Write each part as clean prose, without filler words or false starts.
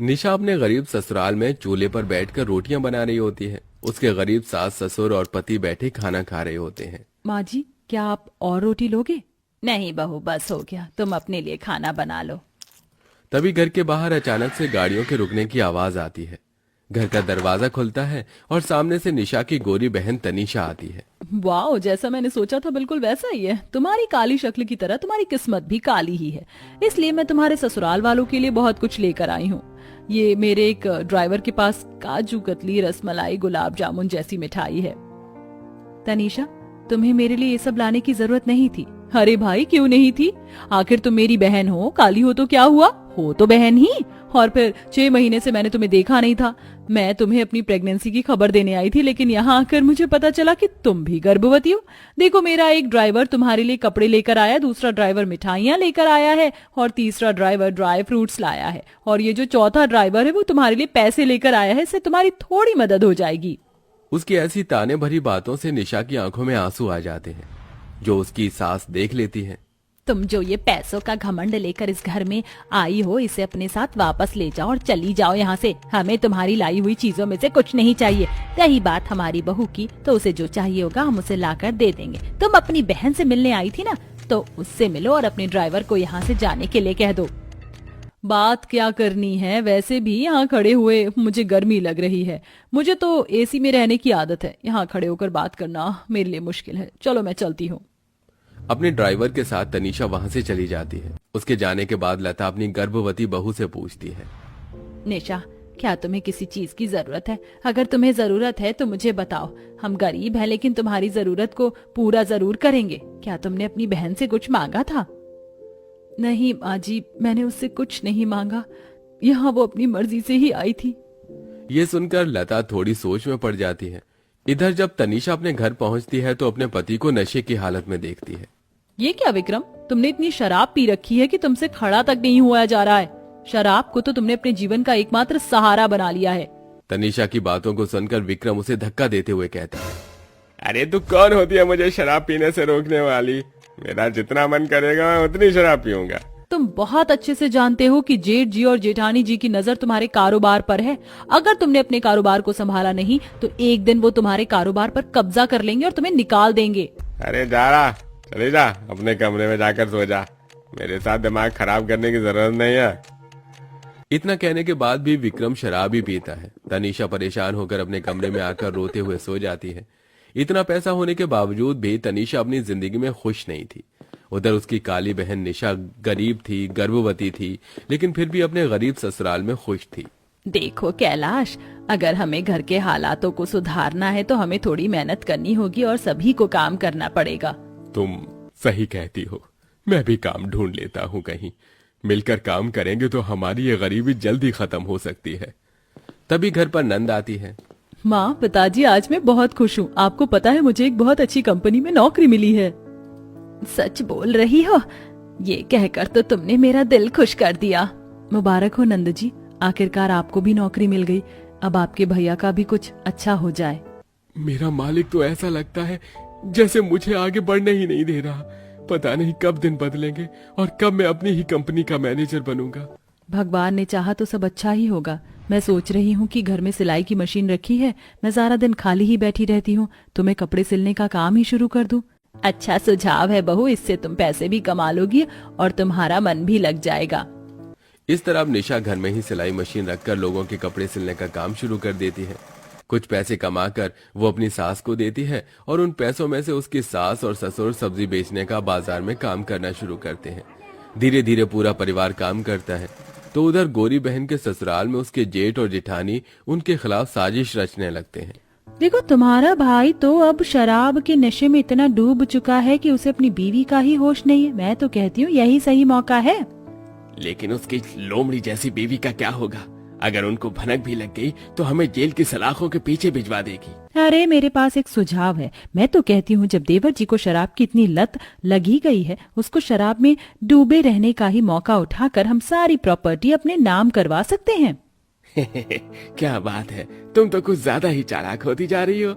निशा अपने गरीब ससुराल में चूल्हे पर बैठकर रोटियां बना रही होती है। उसके गरीब सास ससुर और पति बैठे खाना खा रहे होते हैं। माँ जी, क्या आप और रोटी लोगे? नहीं बहू, बस हो गया, तुम अपने लिए खाना बना लो। तभी घर के बाहर अचानक से गाड़ियों के रुकने की आवाज आती है। घर का दरवाजा खुलता है और सामने से निशा की गोरी बहन तनीषा आती है। वाह, जैसा मैंने सोचा था बिल्कुल वैसा ही है। तुम्हारी काली शक्ल की तरह तुम्हारी किस्मत भी काली ही है। इसलिए मैं तुम्हारे ससुराल वालों के लिए बहुत कुछ लेकर आई हूँ। ये मेरे एक ड्राइवर के पास काजू कतली, रसमलाई, गुलाब जामुन जैसी मिठाई है। तनीषा, तुम्हें मेरे लिए ये सब लाने की जरूरत नहीं थी। अरे भाई, क्यों नहीं थी? आखिर तुम मेरी बहन हो, काली हो तो क्या हुआ, हो तो बहन ही। और फिर 6 महीने से मैंने तुम्हें देखा नहीं था। मैं तुम्हें अपनी प्रेगनेंसी की खबर देने आई थी, लेकिन यहाँ आकर मुझे पता चला कि तुम भी गर्भवती हो। देखो, मेरा एक ड्राइवर तुम्हारे लिए कपड़े लेकर आया, दूसरा ड्राइवर मिठाइयाँ लेकर आया है और तीसरा ड्राइवर ड्राई फ्रूट्स लाया है। और ये जो चौथा ड्राइवर है वो तुम्हारे लिए पैसे लेकर आया है। इससे तुम्हारी थोड़ी मदद हो जाएगी। उसकी ऐसी ताने भरी बातों से निशा की आंखों में आंसू आ जाते हैं, जो उसकी सास देख लेती है। तुम जो ये पैसों का घमंड लेकर इस घर में आई हो, इसे अपने साथ वापस ले जाओ और चली जाओ यहाँ से। हमें तुम्हारी लाई हुई चीजों में से कुछ नहीं चाहिए। रही बात हमारी बहू की, तो उसे जो चाहिए होगा हम उसे लाकर दे देंगे। तुम अपनी बहन से मिलने आई थी ना, तो उससे मिलो और अपने ड्राइवर को यहाँ से जाने के लिए कह दो। बात क्या करनी है, वैसे भी यहाँ खड़े हुए मुझे गर्मी लग रही है। मुझे तो एसी में रहने की आदत है, यहाँ खड़े होकर बात करना मेरे लिए मुश्किल है। चलो मैं चलती हूँ। अपने ड्राइवर के साथ तनीषा वहां से चली जाती है। उसके जाने के बाद लता अपनी गर्भवती बहू से पूछती है, निशा, क्या तुम्हें किसी चीज की जरूरत है? अगर तुम्हें जरूरत है तो मुझे बताओ। हम गरीब हैं, लेकिन तुम्हारी जरूरत को पूरा जरूर करेंगे। क्या तुमने अपनी बहन से कुछ मांगा था? नहीं माँ जी, मैंने उससे कुछ नहीं मांगा। यहाँ वो अपनी मर्जी से ही आई थी। ये सुनकर लता थोड़ी सोच में पड़ जाती है। इधर जब तनीषा अपने घर पहुंचती है तो अपने पति को नशे की हालत में देखती है। ये क्या विक्रम, तुमने इतनी शराब पी रखी है कि तुमसे खड़ा तक नहीं हुआ जा रहा है। शराब को तो तुमने अपने जीवन का एकमात्र सहारा बना लिया है। तनीषा की बातों को सुनकर विक्रम उसे धक्का देते हुए कहता है, अरे तू कौन होती है मुझे शराब पीने से रोकने वाली? मेरा जितना मन करेगा मैं उतनी शराब पीऊंगा। तुम बहुत अच्छे से जानते हो कि जेठ जी और जेठानी जी की नजर तुम्हारे कारोबार पर है। अगर तुमने अपने कारोबार को संभाला नहीं तो एक दिन वो तुम्हारे कारोबार पर कब्जा कर लेंगे और तुम्हें निकाल देंगे। अरे जा रहा, चले जा, अपने कमरे में जाकर सो जा। मेरे साथ दिमाग खराब करने की जरूरत नहीं है। इतना कहने के बाद भी विक्रम शराब ही पीता है। तनीषा परेशान होकर अपने कमरे में आकर रोते हुए सो जाती है। इतना पैसा होने के बावजूद भी तनीषा अपनी जिंदगी में खुश नहीं थी। उधर उसकी काली बहन निशा गरीब थी, गर्भवती थी, लेकिन फिर भी अपने गरीब ससुराल में खुश थी। देखो कैलाश, अगर हमें घर के हालातों को सुधारना है तो हमें थोड़ी मेहनत करनी होगी और सभी को काम करना पड़ेगा। तुम सही कहती हो, मैं भी काम ढूंढ लेता हूँ कहीं। मिलकर काम करेंगे तो हमारी ये गरीबी जल्दी खत्म हो सकती है। तभी घर पर नंद आती है। माँ, पिताजी, आज मैं बहुत खुश हूँ। आपको पता है मुझे एक बहुत अच्छी कंपनी में नौकरी मिली है। सच बोल रही हो? ये कहकर तो तुमने मेरा दिल खुश कर दिया। मुबारक हो नंद जी, आखिरकार आपको भी नौकरी मिल गई। अब आपके भैया का भी कुछ अच्छा हो जाए। मेरा मालिक तो ऐसा लगता है जैसे मुझे आगे बढ़ने ही नहीं दे रहा। पता नहीं कब दिन बदलेंगे और कब मैं अपनी ही कंपनी का मैनेजर बनूंगा। भगवान ने चाहा तो सब अच्छा ही होगा। मैं सोच रही हूँ कि घर में सिलाई की मशीन रखी है, मैं सारा दिन खाली ही बैठी रहती हूँ, तो मैं कपड़े सिलने का काम ही शुरू कर दूं। अच्छा सुझाव है बहू, इससे तुम पैसे भी कमा लोगी और तुम्हारा मन भी लग जाएगा। इस तरह अब निशा घर में ही सिलाई मशीन रखकर लोगों के कपड़े सिलने का काम शुरू कर देती है। कुछ पैसे कमाकर वो अपनी सास को देती है और उन पैसों में से उसकी सास और ससुर सब्जी बेचने का बाजार में काम करना शुरू करते हैं। धीरे धीरे पूरा परिवार काम करता है। तो उधर गोरी बहन के ससुराल में उसके जेठ और जेठानी उनके खिलाफ साजिश रचने लगते हैं। देखो, तुम्हारा भाई तो अब शराब के नशे में इतना डूब चुका है कि उसे अपनी बीवी का ही होश नहीं है। मैं तो कहती हूँ यही सही मौका है। लेकिन उसकी लोमड़ी जैसी बीवी का क्या होगा? अगर उनको भनक भी लग गई तो हमें जेल की सलाखों के पीछे भिजवा देगी। अरे मेरे पास एक सुझाव है। मैं तो कहती हूँ जब देवर जी को शराब की इतनी लत लगी गई है, उसको शराब में डूबे रहने का ही मौका उठाकर हम सारी प्रॉपर्टी अपने नाम करवा सकते हैं। क्या बात है, तुम तो कुछ ज्यादा ही चालाक होती जा रही हो।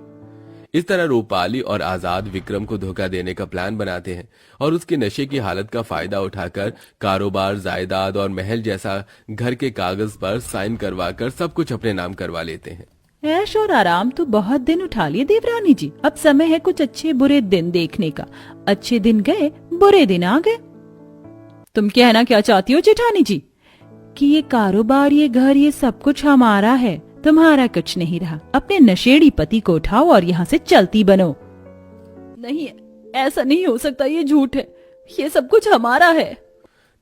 इस तरह रूपाली और आजाद विक्रम को धोखा देने का प्लान बनाते हैं और उसके नशे की हालत का फायदा उठाकर कारोबार, जायदाद और महल जैसा घर के कागज पर साइन करवाकर सब कुछ अपने नाम करवा लेते हैं। ऐश और आराम तो बहुत दिन उठा लिए देवरानी जी, अब समय है कुछ अच्छे बुरे दिन देखने का। अच्छे दिन गए, बुरे दिन आ गए। तुम कहना क्या चाहती हो जेठानी जी? कि ये कारोबार, ये घर, ये सब कुछ हमारा है, तुम्हारा कुछ नहीं रहा। अपने नशेड़ी पति को उठाओ और यहाँ से चलती बनो। नहीं, ऐसा नहीं हो सकता, ये झूठ है, ये सब कुछ हमारा है।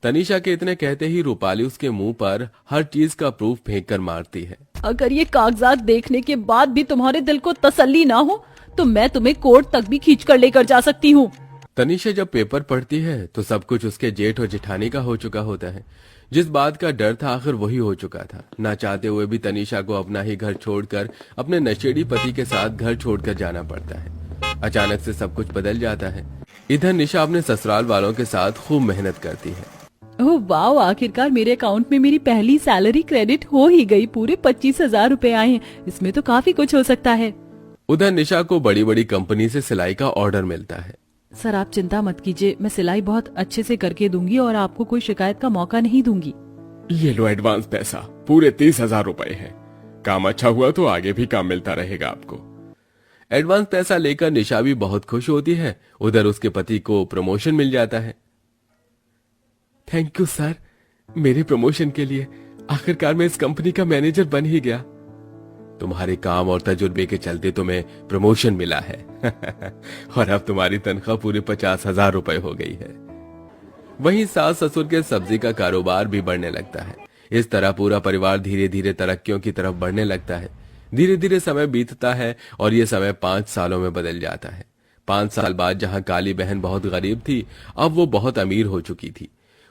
तनीषा के इतने कहते ही रूपाली उसके मुंह पर हर चीज का प्रूफ फेंक कर मारती है। अगर ये कागजात देखने के बाद भी तुम्हारे दिल को तसल्ली ना हो तो मैं तुम्हें कोर्ट तक भी खींच कर लेकर जा सकती हूँ। तनीषा जब पेपर पढ़ती है तो सब कुछ उसके जेठ और जेठानी का हो चुका होता है। जिस बात का डर था आखिर वही हो चुका था। ना चाहते हुए भी तनीषा को अपना ही घर छोड़कर अपने नशेड़ी पति के साथ घर छोड़कर जाना पड़ता है। अचानक से सब कुछ बदल जाता है। इधर निशा अपने ससुराल वालों के साथ खूब मेहनत करती है। ओह वाह, आखिरकार मेरे अकाउंट में मेरी पहली सैलरी क्रेडिट हो ही गई। पूरे 25,000 रुपए आए हैं, इसमें तो काफी कुछ हो सकता है। उधर निशा को बड़ी बड़ी कंपनी से सिलाई का ऑर्डर मिलता है। सर आप चिंता मत कीजिए, मैं सिलाई बहुत अच्छे से करके दूंगी और आपको कोई शिकायत का मौका नहीं दूंगी। ये लो एडवांस पैसा, पूरे 30,000 रुपए है। काम अच्छा हुआ तो आगे भी काम मिलता रहेगा आपको। एडवांस पैसा लेकर निशा भी बहुत खुश होती है। उधर उसके पति को प्रमोशन मिल जाता है। थैंक यू सर, मेरे प्रमोशन के लिए। आखिरकार मैं इस कंपनी का मैनेजर बन ही गया। तुम्हारे काम और तजुर्बे के चलते तुम्हें प्रमोशन मिला है और अब तुम्हारी तनख्वाह पूरे 50,000 रुपए हो गई है। वहीं सास ससुर के सब्जी का कारोबार भी बढ़ने लगता है। इस तरह पूरा परिवार धीरे धीरे तरक्कियों की तरफ बढ़ने लगता है। धीरे धीरे समय बीतता है और ये समय 5 सालों में बदल जाता है। 5 साल बाद जहां काली बहन बहुत गरीब थी, अब वो बहुत अमीर हो चुकी थी।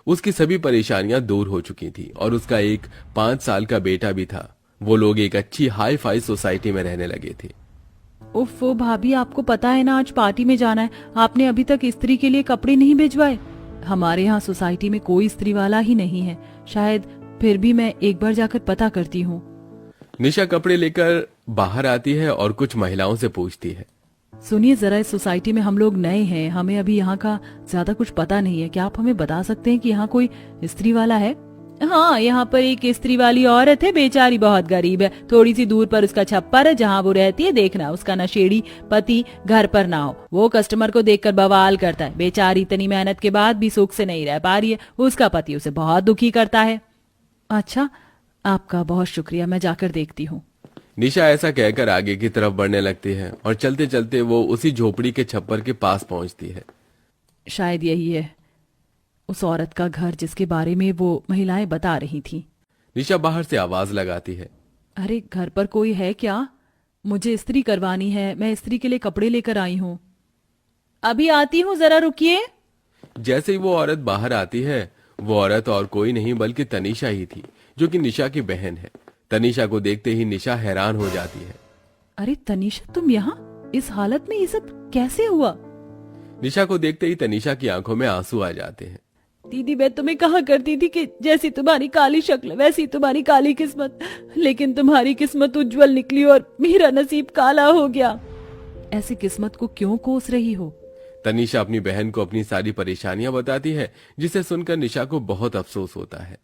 उसकी सभी परेशानियां दूर हो चुकी थी और उसका एक 5 साल का बेटा भी था। वो लोग एक अच्छी हाई फाई सोसाइटी में रहने लगे थे। उफ भाभी, आपको पता है ना आज पार्टी में जाना है, आपने अभी तक स्त्री के लिए कपड़े नहीं भिजवाए। हमारे यहाँ सोसाइटी में कोई स्त्री वाला ही नहीं है, शायद फिर भी मैं एक बार जाकर पता करती हूँ। निशा कपड़े लेकर बाहर आती है और कुछ महिलाओं से पूछती है, सुनिए जरा, इस सोसाइटी में हम लोग नए हैं, हमें अभी यहाँ का ज्यादा कुछ पता नहीं है। क्या आप हमें बता सकते हैं कि यहाँ कोई स्त्री वाला है? हाँ, यहाँ पर एक स्त्री वाली औरत है, बेचारी बहुत गरीब है। थोड़ी सी दूर पर उसका छप्पर है जहाँ वो रहती है। देखना उसका नशेड़ी पति घर पर ना हो, वो कस्टमर को देखकर बवाल करता है। बेचारी इतनी मेहनत के बाद भी सुख से नहीं रह पा रही है, उसका पति उसे बहुत दुखी करता है। अच्छा, आपका बहुत शुक्रिया, मैं जाकर देखती हूँ। निशा ऐसा कहकर आगे की तरफ बढ़ने लगती है और चलते चलते वो उसी झोपड़ी के छप्पर के पास पहुंचती है। शायद यही है उस औरत का घर जिसके बारे में वो महिलाएं बता रही थी। निशा बाहर से आवाज लगाती है, अरे घर पर कोई है क्या? मुझे इस्त्री करवानी है, मैं इस्त्री के लिए कपड़े लेकर आई हूँ। अभी आती हूँ, जरा रुकिए। जैसे ही वो औरत बाहर आती है, वो औरत और कोई नहीं बल्कि तनीषा ही थी, जो कि निशा की बहन है। तनीषा को देखते ही निशा हैरान हो जाती है। अरे तनीषा, तुम यहाँ इस हालत में, ये सब कैसे हुआ? निशा को देखते ही तनीषा की आंखों में आंसू आ जाते हैं। दीदी, मैं तुम्हें कहा करती थी कि जैसी तुम्हारी काली शक्ल वैसी तुम्हारी काली किस्मत, लेकिन तुम्हारी किस्मत उज्जवल निकली और मेरा नसीब काला हो गया। ऐसी किस्मत को क्यों कोस रही हो? तनीषा अपनी बहन को अपनी सारी परेशानियां बताती है, जिसे सुनकर निशा को बहुत अफसोस होता है।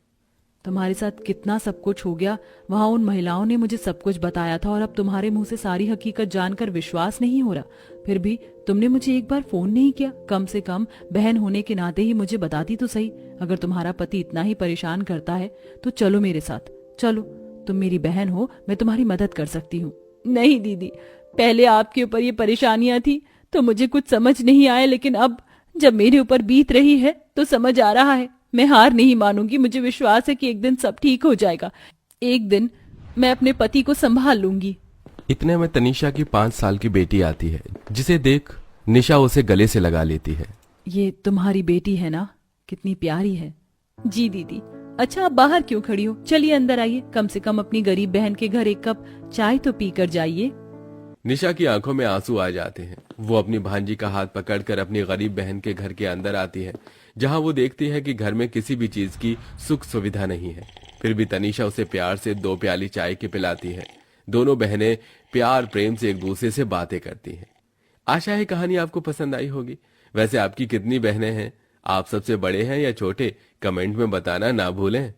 तुम्हारे साथ कितना सब कुछ हो गया, वहां उन महिलाओं ने मुझे सब कुछ बताया था और अब तुम्हारे मुंह से सारी हकीकत जानकर विश्वास नहीं हो रहा। फिर भी तुमने मुझे एक बार फोन नहीं किया। कम से कम बहन होने के नाते ही मुझे बताती तो सही। अगर तुम्हारा पति इतना ही परेशान करता है तो चलो मेरे साथ, चलो, तुम मेरी बहन हो, मैं तुम्हारी मदद कर सकती हूँ। नहीं दीदी, पहले आपके ऊपर ये परेशानियां थी तो मुझे कुछ समझ नहीं आया, लेकिन अब जब मेरे ऊपर बीत रही है तो समझ आ रहा है। मैं हार नहीं मानूंगी, मुझे विश्वास है कि एक दिन सब ठीक हो जाएगा। एक दिन मैं अपने पति को संभाल लूंगी। इतने में तनीषा की 5 साल की बेटी आती है, जिसे देख निशा उसे गले से लगा लेती है। ये तुम्हारी बेटी है ना? कितनी प्यारी है। जी दीदी। अच्छा, आप बाहर क्यों खड़ी हो? चलिए अंदर आइए, कम से कम अपनी गरीब बहन के घर एक कप चाय तो पी कर जाइए। निशा की आंखों में आंसू आ जाते हैं। वो अपनी भांजी का हाथ पकड़कर अपनी गरीब बहन के घर के अंदर आती है, जहां वो देखती है कि घर में किसी भी चीज की सुख सुविधा नहीं है। फिर भी तनीषा उसे प्यार से 2 प्याली चाय की पिलाती है। दोनों बहनें प्यार प्रेम से एक दूसरे से बातें करती हैं। आशा है कहानी आपको पसंद आई होगी। वैसे आपकी कितनी बहनें हैं? आप सबसे बड़े हैं या छोटे? कमेंट में बताना ना भूलें।